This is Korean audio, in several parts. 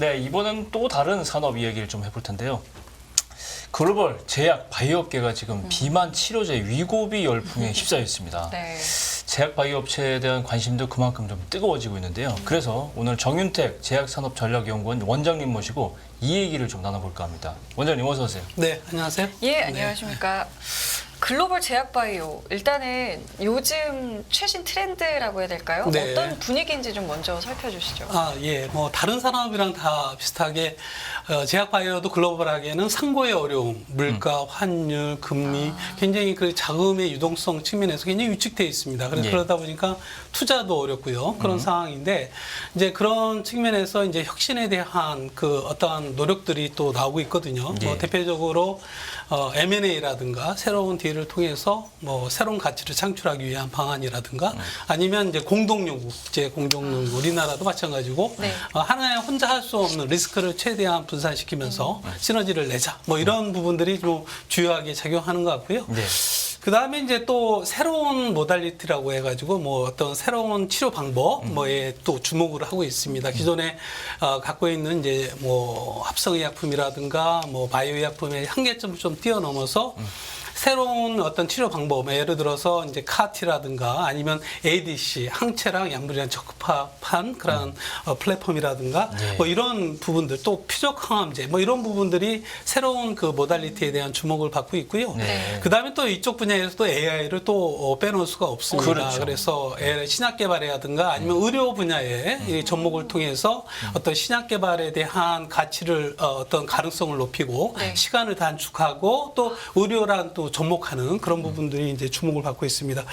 네, 이번엔 또 다른 산업 이야기를 좀 해볼 텐데요. 글로벌 제약 바이오업계가 지금 비만 치료제 위고비 열풍에 휩싸여 있습니다. 네. 제약 바이오 업체에 대한 관심도 그만큼 좀 뜨거워지고 있는데요. 그래서 오늘 정윤택 제약산업전략연구원 원장님 모시고 이 얘기를 좀 나눠볼까 합니다. 원장님 어서 오세요. 네, 안녕하세요. 예, 안녕하십니까. 글로벌 제약 바이오, 일단은 요즘 최신 트렌드라고 해야 될까요? 네. 어떤 분위기인지 좀 먼저 살펴주시죠. 예, 뭐 다른 산업이랑 다 비슷하게 제약 바이오도 글로벌하게는 상고의 어려움, 물가, 환율, 금리, 굉장히 그 자금의 유동성 측면에서 굉장히 위축되어 있습니다. 그래서 예. 그러다 보니까 투자도 어렵고요. 그런 상황인데 이제 그런 측면에서 이제 혁신에 대한 그 어떠한 노력들이 또 나오고 있거든요. 예. 뭐 대표적으로 M&A라든가 새로운 딜을 통해서 뭐 새로운 가치를 창출하기 위한 방안이라든가 아니면 이제 공동연구, 국제 공동연구, 우리나라도 마찬가지고 네. 하나에 혼자 할 수 없는 리스크를 최대한 분산시키면서 시너지를 내자. 뭐 이런 부분들이 좀 주요하게 작용하는 것 같고요. 네. 그 다음에 이제 또 새로운 모달리티라고 해가지고 뭐 어떤 새로운 치료 방법 뭐에 또 주목을 하고 있습니다. 기존에 갖고 있는 이제 뭐 합성의약품이라든가 뭐 바이오의약품의 한계점을 좀 뛰어넘어서 새로운 어떤 치료 방법, 예를 들어서 이제 카티라든가 아니면 ADC, 항체랑 약물이랑 적합한 그런 플랫폼이라든가 네. 뭐 이런 부분들, 또 표적 항암제 뭐 이런 부분들이 새로운 그 모달리티에 대한 주목을 받고 있고요. 네. 그 다음에 또 이쪽 분야에서 또 AI를 또 빼놓을 수가 없습니다. 그렇죠. 그래서 신약 개발이라든가 아니면 의료 분야의 이 접목을 통해서 어떤 신약 개발에 대한 가치를 어떤 가능성을 높이고 네. 시간을 단축하고 또 의료랑 또 접목하는 그런 부분들이 이제 주목을 받고 있습니다.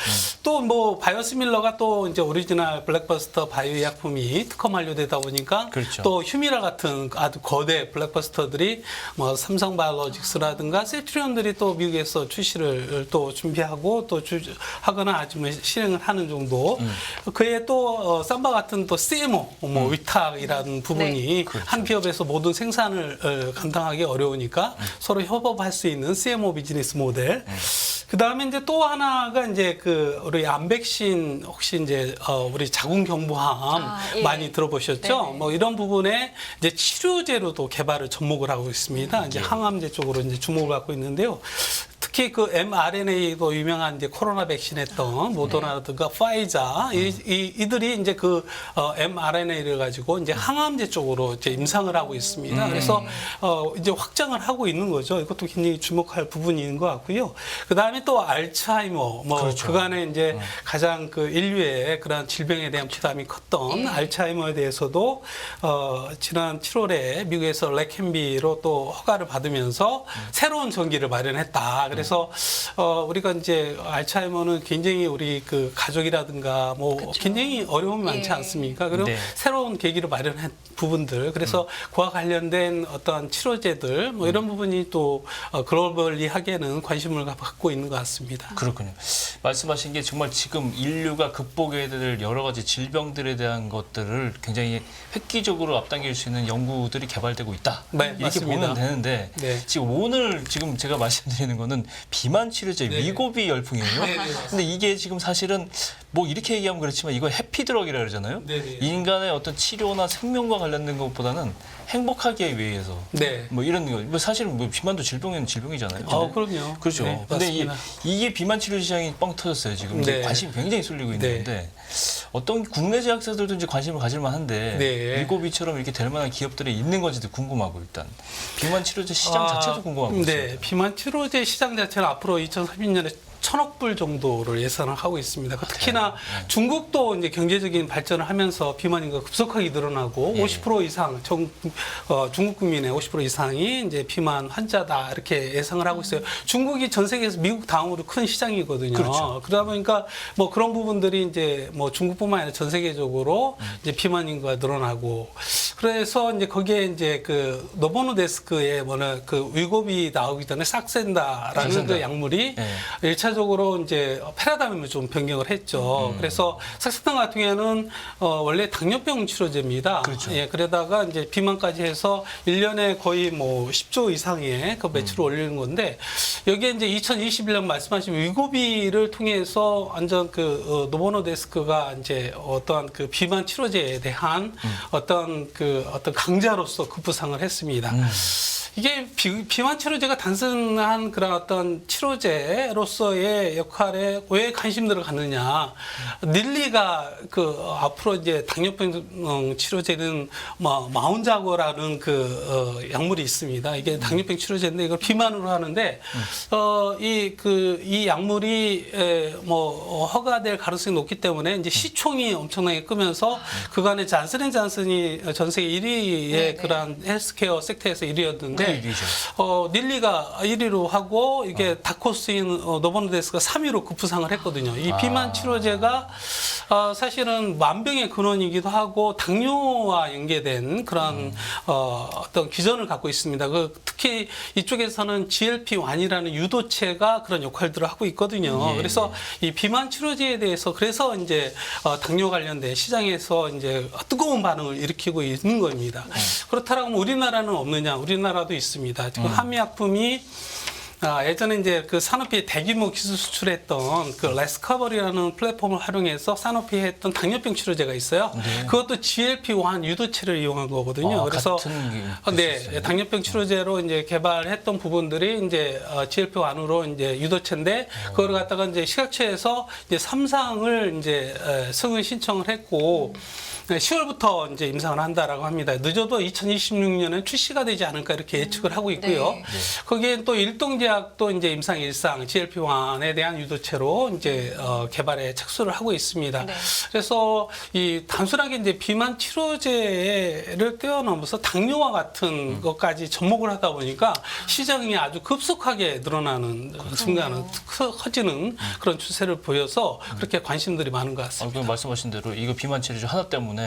또 뭐 바이오시밀러가 또 이제 오리지널 블랙버스터 바이오 약품이 특허 만료되다 보니까 그렇죠. 또 휴미라 같은 아주 거대 블랙버스터들이 뭐 삼성바이오로직스라든가 셀트리온들이 또 미국에서 출시를 또 준비하고 또 하거나 아니면 실행을 하는 정도. 그에 또 삼바 같은 또 CMO 뭐 위탁이라는 부분이 그렇죠. 한 기업에서 모든 생산을 감당하기 어려우니까 서로 협업할 수 있는 CMO 비즈니스 모델. 그 다음에 이제 또 하나가 이제 그 우리 암백신 혹시 이제 우리 자궁경부암 예. 많이 들어보셨죠? 네네. 뭐 이런 부분에 이제 치료제로도 개발을 접목을 하고 있습니다. 이제 항암제 쪽으로 이제 주목을 받고 있는데요. 특히 그 mRNA도 유명한 이제 코로나 백신 했던 모더나라든가 파이자 이들이 이제 그 mRNA를 가지고 이제 항암제 쪽으로 이제 임상을 하고 있습니다. 그래서 이제 확장을 하고 있는 거죠. 이것도 굉장히 주목할 부분인 것 같고요. 그 다음에 또 알츠하이머 뭐 그렇죠. 그간에 이제 가장 그 인류의 그런 질병에 대한 부담이 컸던 알츠하이머에 대해서도 지난 7월에 미국에서 레캔비로 또 허가를 받으면서 새로운 전기를 마련했다. 그래서 우리가 이제 알츠하이머는 굉장히 우리 그 가족이라든가 뭐 그쵸. 굉장히 어려움이 많지 예. 않습니까? 그리고 네. 새로운 계기를 마련한 부분들 그래서 그와 관련된 어떤 치료제들 뭐 이런 부분이 또 글로벌리하게는 관심을 갖고 있는 것 같습니다. 그렇군요. 말씀하신 게 정말 지금 인류가 극복해야 될 여러 가지 질병들에 대한 것들을 굉장히 획기적으로 앞당길 수 있는 연구들이 개발되고 있다. 네, 이렇게 맞습니다. 보면 되는데 네. 지금 오늘 지금 제가 말씀드리는 거는 비만 치료제 네. 위고비 열풍이에요. 네, 네, 근데 이게 지금 사실은 뭐 이렇게 얘기하면 그렇지만 이거 해피드럭이라 그러잖아요. 네, 네. 인간의 어떤 치료나 생명과 관련된 것보다는 행복하기 위해서 네. 뭐 이런 거. 뭐 사실은 뭐 비만도 질병은 질병이잖아요. 그럼요. 그렇죠. 네, 근데 맞습니다. 이게 비만 치료 시장이 뻥 터졌어요. 지금 이제 네. 관심이 굉장히 쏠리고 네. 있는데 어떤 국내 제약사들도 이제 관심을 가질 만한데 네. 위고비처럼 이렇게 될 만한 기업들이 있는 건지도 궁금하고 일단 비만 치료제 시장 자체도 궁금하고 네, 있습니다. 비만 치료제 시장 자체는 앞으로 2030년에 1,000억 불 정도를 예상을 하고 있습니다. 특히나 중국도 이제 경제적인 발전을 하면서 비만 인구가 급속하게 늘어나고 예. 50% 이상 중국 국민의 50% 이상이 이제 비만 환자다 이렇게 예상을 하고 있어요. 중국이 전 세계에서 미국 다음으로 큰 시장이거든요. 그렇죠. 그러다 보니까 뭐 그런 부분들이 이제 뭐 중국뿐만 아니라 전 세계적으로 이제 비만 인구가 늘어나고 그래서 이제 거기에 이제 그 노보노데스크의 뭐는 그 위고비 나오기 전에 삭센다라는 삭센다. 그 약물이 예. 1차 1차적으로 이제 패러다임을 좀 변경을 했죠. 그래서 삭스탕 같은 경우에는 원래 당뇨병 치료제입니다. 그렇죠. 예, 그러다가 이제 비만까지 해서 1년에 거의 뭐 10조 이상의 그 매출을 올리는 건데 여기에 이제 2021년 말씀하신 위고비를 통해서 완전 그 노보노데스크가 이제 어떠한 그 비만 치료제에 대한 어떤 강자로서 급부상을 했습니다. 이게 비만 치료제가 단순한 그런 어떤 치료제로서의 역할에 왜 관심들을 갖느냐. 닐리가 그 앞으로 이제 당뇨병 치료제는 뭐 마운자고라는 그 약물이 있습니다. 이게 당뇨병 치료제인데 이걸 비만으로 하는데 이 약물이 뭐 허가될 가능성이 높기 때문에 이제 시총이 엄청나게 끄면서 그간에 잔슨앤잔슨이 전 세계 1위의 그런 헬스케어 섹터에서 1위였는데 닐리가 1위로 하고 이게 다코스인 노보노데스크가 3위로 급부상을 했거든요. 이 비만 치료제가 사실은 만병의 근원이기도 하고 당뇨와 연계된 그런 어떤 기전을 갖고 있습니다. 특히 이쪽에서는 GLP-1이라는 유도체가 그런 역할들을 하고 있거든요. 그래서 이 비만 치료제에 대해서 그래서 이제 당뇨 관련된 시장에서 이제 뜨거운 반응을 일으키고 있는 겁니다. 그렇다면 우리나라는 없느냐? 우리나라도 있습니다. 지금 한미약품이 예전에 이제 그 산오피에 대규모 기술 수출했던 그 레스커버리라는 플랫폼을 활용해서 산오피에 했던 당뇨병 치료제가 있어요. 그것도 GLP-1 유도체를 이용한 거거든요. 그래서 당뇨병 치료제로 이제 개발했던 부분들이 이제 GLP-1으로 이제 유도체인데 그걸 갖다가 이제 식약처에서 이제 3상을 이제 승인 신청을 했고 10월부터 이제 임상을 한다라고 합니다. 늦어도 2026년에 출시가 되지 않을까 이렇게 예측을 하고 있고요. 거기에 또 일동제약도 이제 임상 1상 GLP-1에 대한 유도체로 이제 개발에 착수를 하고 있습니다. 그래서 이 단순하게 이제 비만 치료제를 뛰어넘어서 당뇨와 같은 것까지 접목을 하다 보니까 시장이 아주 급속하게 늘어나는 증가하는 커지는 그런 추세를 보여서 그렇게 관심들이 많은 것 같습니다. 그럼 말씀하신 대로 이거 비만 치료제 하나 때문에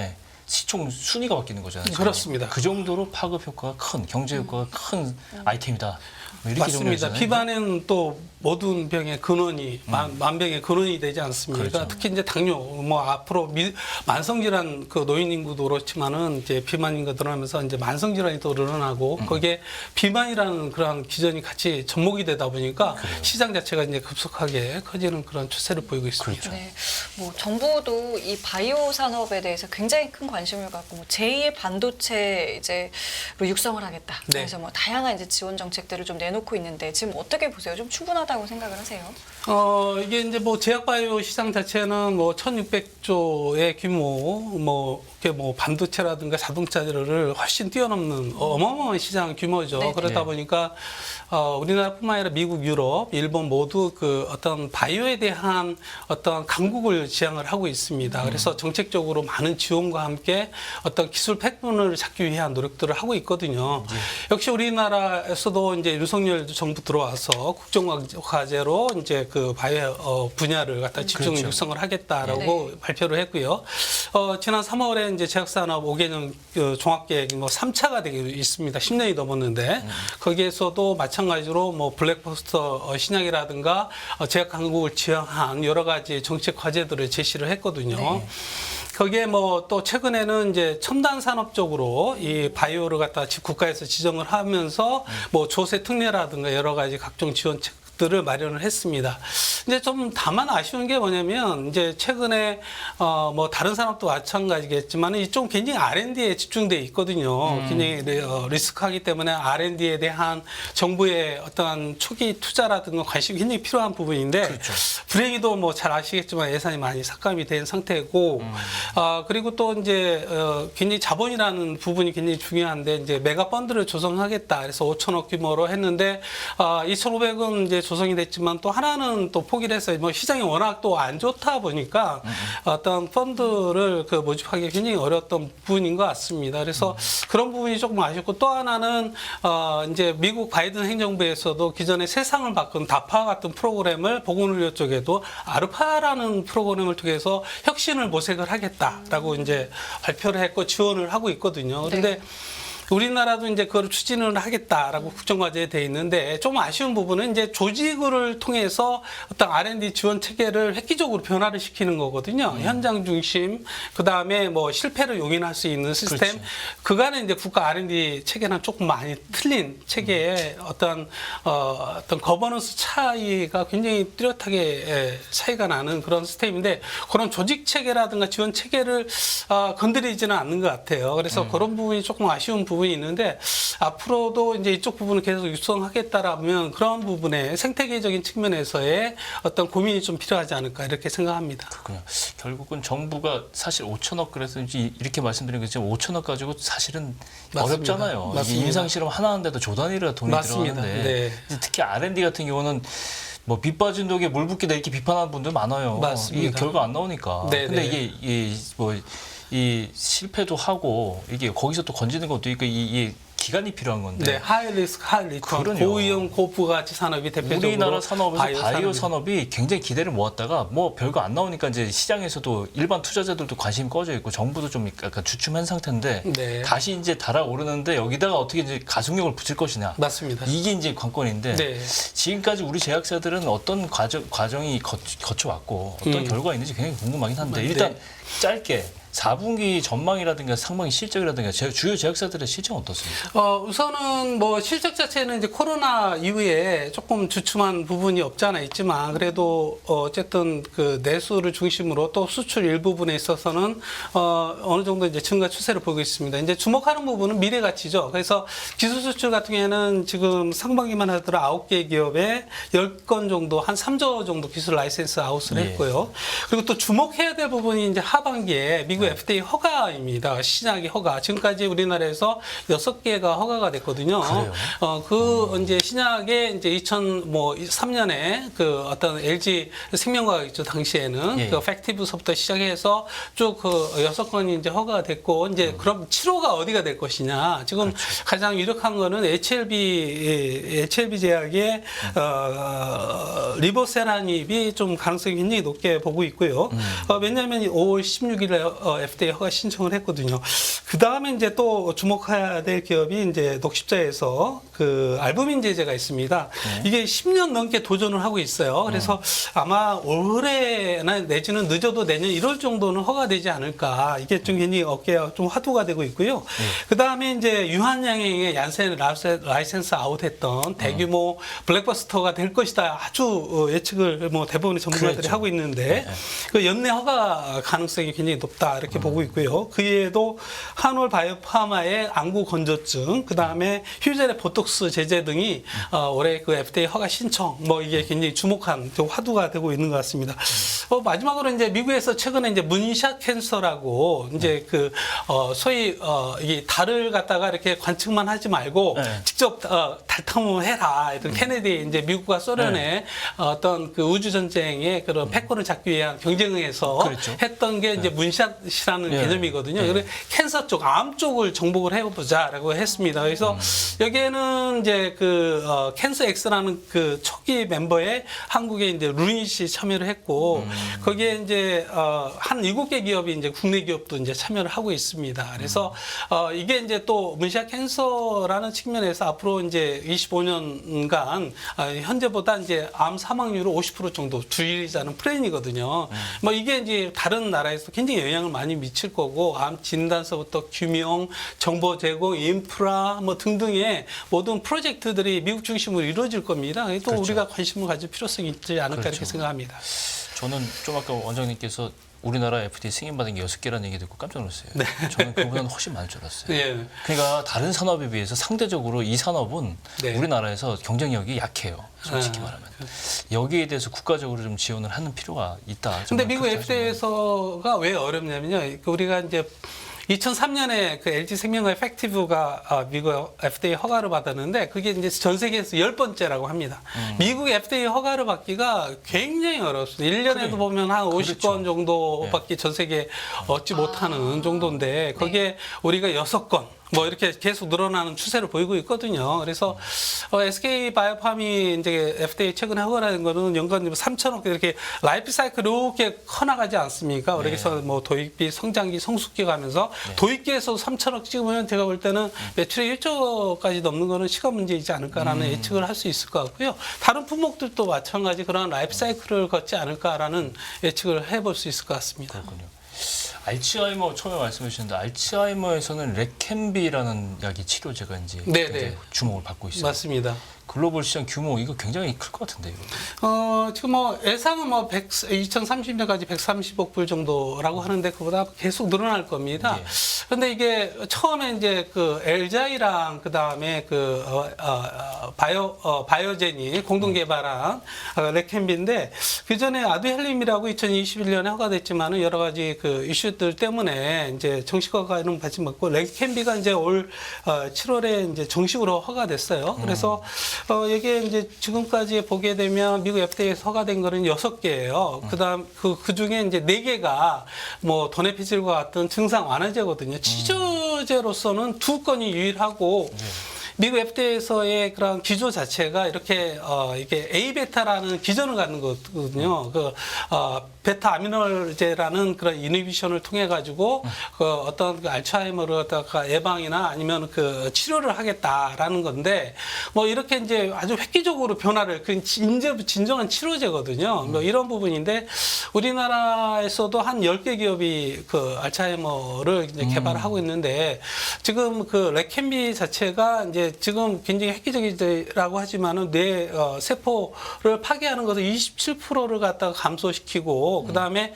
시총 순위가 바뀌는 거잖아요. 그렇습니다. 그 정도로 파급 효과가 큰, 경제 효과가 큰 아이템이다. 뭐 이렇게 맞습니다. 비만은 또 모든 병의 근원이 만병의 근원이 되지 않습니까? 그렇죠. 특히 이제 당뇨, 뭐 앞으로 만성질환 그 노인 인구도 그렇지만은 이제 비만 인구가 늘어나면서 이제 만성질환이 또 늘어나고 거기에 비만이라는 그런 기전이 같이 접목이 되다 보니까 시장 자체가 이제 급속하게 커지는 그런 추세를 보이고 있습니다. 그렇죠. 네, 뭐 정부도 이 바이오 산업에 대해서 굉장히 큰 관심을 갖고 뭐 제2의 반도체 이제로 육성을 하겠다. 그래서 뭐 다양한 이제 지원 정책들을 좀 내놓고 있는데 지금 어떻게 보세요? 좀 충분하다고 생각을 하세요? 이게 이제 뭐 제약바이오 시장 자체는 뭐 1,600조의 규모, 뭐 이렇게 뭐 반도체라든가 자동차를 훨씬 뛰어넘는 어마어마한 시장 규모죠. 그러다 보니까 우리나라뿐만 아니라 미국, 유럽, 일본 모두 그 어떤 바이오에 대한 어떤 강국을 지향을 하고 있습니다. 그래서 정책적으로 많은 지원과 함께 어떤 기술 백분을 찾기 위한 노력들을 하고 있거든요. 역시 우리나라에서도 이제 윤석열 정부 들어와서 국정과제로 이제 그 바이오 분야를 갖다 집중 육성을 하겠다라고 발표를 했고요. 지난 3월에 이제 제약산업 5개년 종합계획이 뭐 3차가 되고 있습니다. 10년이 넘었는데 거기에서도 마찬가지로 뭐 블랙버스터 신약이라든가 제약 강국을 지향한 여러 가지 정책 과제들을 제시를 했거든요. 거기에 뭐 또 최근에는 이제 첨단 산업 쪽으로 이 바이오를 갖다 국가에서 지정을 하면서 뭐 조세 특례라든가 여러 가지 각종 지원책들을 마련을 했습니다. 이제 좀 다만 아쉬운 게 뭐냐면 이제 최근에 뭐 다른 산업도 마찬가지겠지만 이쪽 굉장히 R&D에 집중돼 있거든요. 굉장히 리스크하기 때문에 R&D에 대한 정부의 어떠한 초기 투자라든가 관심이 굉장히 필요한 부분인데 불행히도 뭐 잘 아시겠지만 예산이 많이 삭감이 된 상태고 그리고 또 이제 굉장히 자본이라는 부분이 굉장히 중요한데 이제 메가 펀드를 조성하겠다. 그래서 5천억 규모로 했는데 2,500은 이제 조성이 됐지만 또 하나는 또 포기를 해서 뭐 시장이 워낙 또 안 좋다 보니까 어떤 펀드를 그 모집하기 굉장히 어려웠던 부분인 것 같습니다. 그래서 그런 부분이 조금 아쉽고 또 하나는 이제 미국 바이든 행정부에서도 기존에 세상을 바꾼 다파 같은 프로그램을 보건의료 쪽에도 아르파라는 프로그램을 통해서 혁신을 모색을 하겠다라고 이제 발표를 했고 지원을 하고 있거든요. 그런데 우리나라도 이제 그걸 추진을 하겠다라고 국정과제에 돼 있는데 좀 아쉬운 부분은 이제 조직을 통해서 어떤 R&D 지원 체계를 획기적으로 변화를 시키는 거거든요. 현장 중심, 그 다음에 뭐 실패를 용인할 수 있는 시스템, 그렇지. 그간에 이제 국가 R&D 체계랑 조금 많이 틀린 체계의 어떤 거버넌스 차이가 굉장히 뚜렷하게 차이가 나는 그런 시스템인데 그런 조직 체계라든가 지원 체계를 건드리지는 않는 것 같아요. 그래서 그런 부분이 조금 아쉬운 부분이 있는데 앞으로도 이제 이쪽 부분을 계속 육성하겠다라면 그런 부분에 생태계적인 측면에서의 어떤 고민이 좀 필요하지 않을까 이렇게 생각합니다. 그렇군요. 결국은 정부가 사실 5천억 그래서 이렇게 말씀드린 게 지금 5천억 가지고 사실은 맞습니다. 어렵잖아요. 이게 맞습니다. 임상 실험 하나 하는데도 조 단위로 돈이 맞습니다. 들어가는데 네. 특히 R&D 같은 경우는 뭐 빛 빠진 독에 물 붓기다 이렇게 비판하는 분들 많아요. 맞습니다. 이게 결과 안 나오니까. 네, 근데 네. 이 실패도 하고 이게 거기서 또 건지는 것도 있고 이 기간이 필요한 건데. 네, 하이 리스크, 하이 리턴, 그러네요. 고위험, 고부가치 산업이 대표적으로 우리나라 산업에서 바이오 산업입니다. 산업이 굉장히 기대를 모았다가 뭐 별거 안 나오니까 이제 시장에서도 일반 투자자들도 관심이 꺼져 있고 정부도 좀 약간 주춤한 상태인데 네. 다시 이제 달아오르는데 여기다가 어떻게 이제 가속력을 붙일 것이냐. 맞습니다. 이게 이제 관건인데 네. 지금까지 우리 제약사들은 어떤 과정이 거쳐왔고 어떤 결과가 있는지 굉장히 궁금하긴 한데 일단 짧게 4분기 전망이라든가 상반기 실적이라든가 주요 제약사들의 실적 어떻습니까? 우선은 뭐 실적 자체는 이제 코로나 이후에 조금 주춤한 부분이 없지 않아 있지만 그래도 어쨌든 그 내수를 중심으로 또 수출 일부분에 있어서는 어느 정도 이제 증가 추세를 보이고 있습니다. 이제 주목하는 부분은 미래 가치죠. 그래서 기술 수출 같은 경우에는 지금 상반기만 하더라도 9개 기업에 10건 정도 한 3조 정도 기술 라이센스 아웃을 예. 했고요. 그리고 또 주목해야 될 부분이 이제 하반기에 미국 FDA 허가입니다. 신약이 허가. 지금까지 우리나라에서 6개가 허가가 됐거든요. 그래요? 이제 신약에 이제 2003년에 그 어떤 LG 생명과학 있죠. 당시에는 예. 그 팩티브서부터 시작해서 쭉 그 6건이 이제 허가가 됐고 이제 그럼 치료가 어디가 될 것이냐. 지금 가장 유력한 거는 HLB 제약의 리보세라닙이 좀 가능성이 굉장히 높게 보고 있고요. 왜냐하면 5월 16일에 FDA 허가 신청을 했거든요. 그 다음에 이제 또 주목해야 될 기업이 이제 녹십자에서 그 알부민 제제가 있습니다. 이게 10년 넘게 도전을 하고 있어요. 그래서 아마 올해나 내지는 늦어도 내년 1월 정도는 허가되지 않을까. 이게 좀 괜히 어깨가 좀 화두가 되고 있고요. 그 다음에 이제 유한양행의 얀센 라이센스 아웃했던 대규모 블랙버스터가 될 것이다. 아주 예측을 뭐 대부분의 전문가들이 그랬죠. 하고 있는데 그 연내 허가 가능성이 굉장히 높다 이렇게 보고 있고요. 그 외에도 한올 바이오파마의 안구 건조증, 그 다음에 휴젤의 보톡스 제제 등이 올해 그 FDA 허가 신청, 뭐 이게 굉장히 주목한 좀 화두가 되고 있는 것 같습니다. 마지막으로 이제 미국에서 최근에 이제 문샷 캔서라고 이제 그 소위 이 달을 갖다가 이렇게 관측만 하지 말고 네. 직접 달 탐험을 해라. 이런 케네디 이제 미국과 소련의 어떤 그 우주 전쟁의 그런 패권을 잡기 위한 경쟁에서 그렇죠. 했던 게 이제 문샷이라는 네. 개념이거든요. 네. 그래서 캔서 쪽, 암 쪽을 정복을 해보자라고 했습니다. 그래서 여기에는 이제 그 캔서 X라는 그 초기 멤버에 한국의 이제 루닛이 참여를 했고 거기에 이제 한 7개 기업이 이제 국내 기업도 이제 참여를 하고 있습니다. 그래서 이게 이제 또 문샷 캔서라는 측면에서 앞으로 이제 25년간 현재보다 이제 암 사망률을 50% 정도 줄이자는 플랜이거든요. 뭐 이게 이제 다른 나라에서 굉장히 영향을 많이 미칠 거고 암 진단서부터 규명, 정보 제공, 인프라 뭐 등등의 모든 프로젝트들이 미국 중심으로 이루어질 겁니다. 또 그렇죠. 우리가 관심을 가질 필요성이 있지 않을까 이렇게 생각합니다. 저는 좀 아까 원장님께서 우리나라 FDA 승인받은 게 6개라는 얘기 듣고 깜짝 놀랐어요. 저는 그보다는 훨씬 많을 줄 알았어요. 네. 그러니까 다른 산업에 비해서 상대적으로 이 산업은 네. 우리나라에서 경쟁력이 약해요. 솔직히 말하면. 여기에 대해서 국가적으로 좀 지원을 하는 필요가 있다. 근데 미국 그렇게 하지만. FDA에서가 왜 어렵냐면요. 우리가 이제 2003년에 그 LG 생명과학 팩티브가 미국 FDA 허가를 받았는데 그게 이제 전 세계에서 10번째라고 합니다. 미국 FDA 허가를 받기가 굉장히 어렵습니다. 1년에도 그래. 보면 한 50건 그렇죠. 정도밖에 전 세계에 얻지 못하는 정도인데 거기에 우리가 6건 뭐 이렇게 계속 늘어나는 추세를 보이고 있거든요. 그래서 SK 바이오팜이 이제 FDA 최근에 허가라는 거는 연간 3천억 이렇게 라이프 사이클 이렇게 커나가지 않습니까? 그래서 뭐 도입비, 성장기, 성숙기 가면서 도입기에서 3천억 찍으면 제가 볼 때는 매출이 1조까지 넘는 거는 시간 문제이지 않을까라는 예측을 할 수 있을 것 같고요. 다른 품목들도 마찬가지 그런 라이프 사이클을 걷지 않을까라는 예측을 해볼 수 있을 것 같습니다. 그렇군요. 알츠하이머 처음에 말씀해 주셨는데 알츠하이머에서는 레켐비라는 약이 치료제가 이제 굉장히 주목을 받고 있어요. 맞습니다. 글로벌 시장 규모 이거 굉장히 클 것 같은데 이거. 지금 뭐 예상은 뭐 2030년까지 130억 불 정도라고 하는데 그보다 계속 늘어날 겁니다. 그런데 이게 처음에 이제 그 엘자이랑 그 다음에 그 바이오젠이 공동 개발한 레켐비인데 그 전에 아두헬림이라고 2021년에 허가됐지만은 여러 가지 그 이슈들 때문에 이제 정식 허가는 받지 못했고 레켐비가 이제 올 7월에 이제 정식으로 허가됐어요. 그래서 이게 이제 지금까지 보게 되면 미국 FDA에서 허가된 거는 6개예요. 그다음 그 중에 이제 4개가 뭐 도네피질과 같은 증상 완화제거든요. 치료제로서는 2건이 유일하고 미국 FDA에서의 그런 기조 자체가 이렇게 이게 A-베타라는 기전을 갖는 거거든요. 베타 아미노제라는 그런 이니비션을 통해 가지고 어떤 그 알츠하이머를 갖다가 예방이나 아니면 그 치료를 하겠다라는 건데 뭐 이렇게 이제 아주 획기적으로 변화를 그 진정한 치료제거든요. 뭐 이런 부분인데 우리나라에서도 한 10개 기업이 그 알츠하이머를 이제 개발을 하고 있는데 지금 그 레켐비 자체가 이제 지금 굉장히 획기적이라고 하지만은 뇌 세포를 파괴하는 것을 27%를 갖다가 감소시키고 그다음에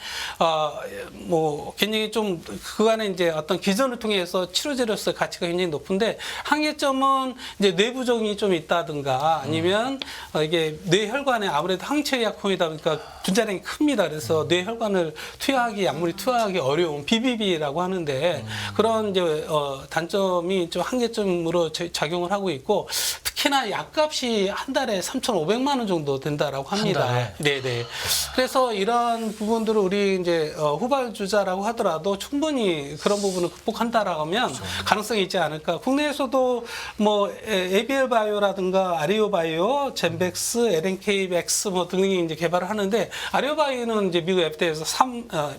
뭐 굉장히 좀 그간에 이제 어떤 기전을 통해서 치료제로서 가치가 굉장히 높은데 한계점은 이제 뇌부종이 좀 있다든가 아니면 이게 뇌혈관에 아무래도 항체 약품이다 보니까 분자량이 큽니다. 그래서 뇌혈관을 약물이 투여하기 어려운 BBB라고 하는데 그런 이제 단점이 좀 한계점으로 작용을 하고 있고 특히나 약값이 한 달에 3,500만 원 정도 된다라고 합니다. 네네. 그래서 이런 부분들을 우리 이제 후발주자라고 하더라도 충분히 그런 부분을 극복한다라고 하면 가능성이 있지 않을까. 국내에서도 뭐 ABL 바이오라든가 아리오 바이오, 젠백스, LNKX 뭐 등이 이제 개발을 하는데 아리오 바이오는 이제 미국 FDA에서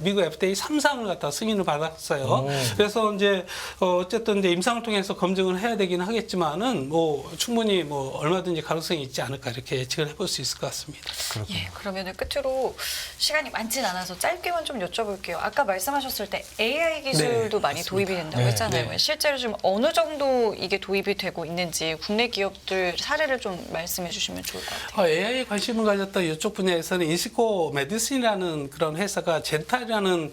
미국 FDA 3상을 갖다 승인을 받았어요. 그래서 이제 어쨌든 이제 임상을 통해서 검증을 해야 되긴 하겠지만은 뭐 충분히 뭐 얼마든지 가능성이 있지 않을까 이렇게 예측을 해볼 수 있을 것 같습니다. 예, 그러면은 끝으로 시간이 많진 않아서 짧게만 좀 여쭤볼게요. 아까 말씀하셨을 때 AI 기술도 많이 도입이 된다고 했잖아요. 실제로 좀 어느 정도 이게 도입이 되고 있는지 국내 기업들 사례를 좀 말씀해 주시면 좋을 것 같아요. AI에 관심을 가졌던 이쪽 분야에서는 인시코 메디슨이라는 그런 회사가 젠탈이라는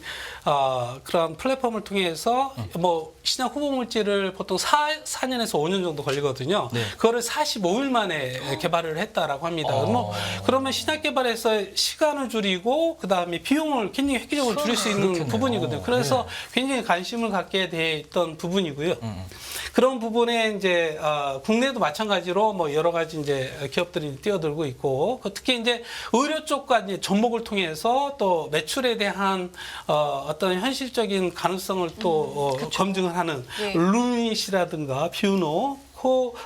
그런 플랫폼을 통해서 뭐 신약 후보 물질을 보통 4년에서 5년 정도 걸리거든요. 그거를 45일 만에 개발을 했다라고 합니다. 그러면 신약 개발에서 시간을 줄이고 그다음에 비용을 굉장히 획기적으로 줄일 수 있는 부분이거든요. 그래서 굉장히 관심을 갖게 돼 있던 부분이고요. 그런 부분에 이제 국내도 마찬가지로 뭐 여러 가지 이제 기업들이 뛰어들고 있고 특히 이제 의료 쪽과 이제 접목을 통해서 또 매출에 대한 어떤 현실적인 가능성을 또 검증을 하는 루닛이라든가 뷰노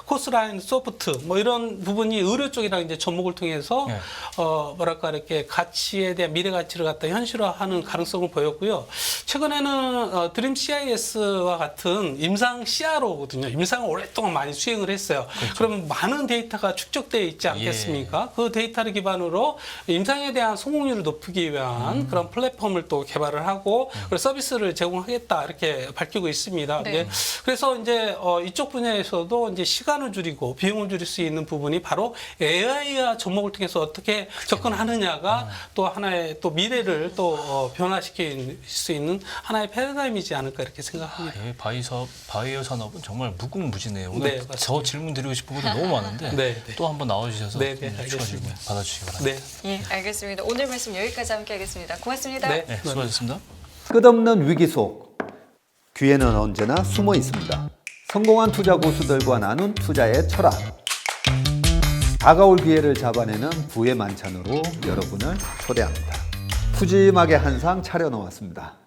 코스라인 소프트 뭐 이런 부분이 의료 쪽이랑 이제 접목을 통해서 뭐랄까 이렇게 가치에 대한 미래 가치를 갖다 현실화하는 가능성을 보였고요. 최근에는 드림 CIS와 같은 임상 CRO거든요. 임상을 오랫동안 많이 수행을 했어요. 그러면 많은 데이터가 축적되어 있지 않겠습니까? 그 데이터를 기반으로 임상에 대한 성공률을 높이기 위한 그런 플랫폼을 또 개발을 하고 그리고 서비스를 제공하겠다 이렇게 밝히고 있습니다. 그래서 이제 이쪽 분야에서도 이제 시간을 줄이고 비용을 줄일 수 있는 부분이 바로 AI와 접목을 통해서 어떻게 접근하느냐가 또 하나의 또 미래를 또 변화시킬 수 있는 하나의 패러다임이지 않을까 이렇게 생각합니다. 바이오 산업은 정말 무궁무진해요. 오늘 저 질문 드리고 싶은 것도 너무 많은데 또 한번 나와주셔서 추가적으로 받아주시기 바랍니다. 예, 알겠습니다. 오늘 말씀 여기까지 함께하겠습니다. 고맙습니다. 네, 수고하셨습니다. 끝없는 위기 속 기회는 언제나 숨어 있습니다. 성공한 투자 고수들과 나눈 투자의 철학. 다가올 기회를 잡아내는 부의 만찬으로 여러분을 초대합니다. 푸짐하게 한 상 차려놓았습니다.